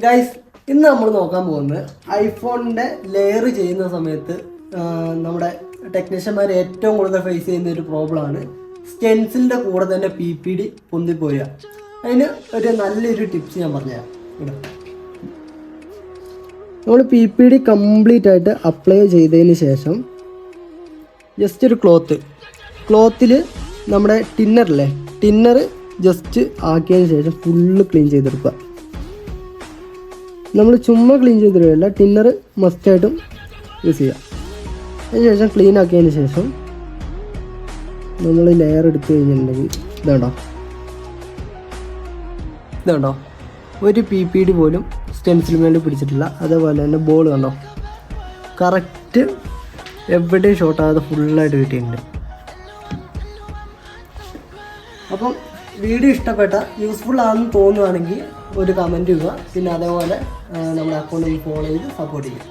Guys, ഇന്ന് നമ്മൾ നോക്കാൻ പോകുന്നത് ഐഫോണിൻ്റെ ലെയർ ചെയ്യുന്ന സമയത്ത് നമ്മുടെ ടെക്നീഷ്യന്മാർ ഏറ്റവും കൂടുതൽ ഫേസ് ചെയ്യുന്ന ഒരു പ്രോബ്ലമാണ് സ്റ്റെൻസിലിൻ്റെ കൂടെ തന്നെ PPD പൊന്തിപ്പോയ. അതിന് ഒരു നല്ലൊരു ടിപ്സ് ഞാൻ പറഞ്ഞുതരാം. ഇവിടെ നമ്മൾ PPD കംപ്ലീറ്റ് ആയിട്ട് അപ്ലൈ ചെയ്തതിന് ശേഷം ജസ്റ്റ് ഒരു ക്ലോത്തിൽ നമ്മുടെ ടിന്നർ ജസ്റ്റ് ആക്കിയതിന് ശേഷം ഫുള്ള് ക്ലീൻ ചെയ്തെടുക്കുക. നമ്മൾ ചുമ്മാ ക്ലീൻ ചെയ്തിടുകയല്ല, ടിന്നർ മസ്റ്റായിട്ടും യൂസ് ചെയ്യുക. അതിനുശേഷം ക്ലീൻ ആക്കിയതിന് ശേഷം നമ്മൾ ലെയർ എടുത്തു കഴിഞ്ഞിട്ടുണ്ടെങ്കിൽ ഇതുണ്ടോ ഒരു PPD പോലും സ്റ്റെൻസിൽ മേളിൽ പിടിച്ചിട്ടില്ല. അതേപോലെ തന്നെ ബോൾ കണ്ടോ, കറക്റ്റ് എവിടെയും ഷോർട്ട് ആകാതെ ഫുള്ളായിട്ട് കിട്ടിയിട്ടുണ്ട്. അപ്പം വീഡിയോ ഇഷ്ടപ്പെട്ട യൂസ്ഫുൾ ആണെന്ന് തോന്നുകയാണെങ്കിൽ ഒരു കമൻറ്റ് ചെയ്യുക. പിന്നെ അതേപോലെ നമ്മുടെ അക്കൗണ്ട് ഫോളോ ചെയ്ത് സപ്പോർട്ട് ചെയ്യുക.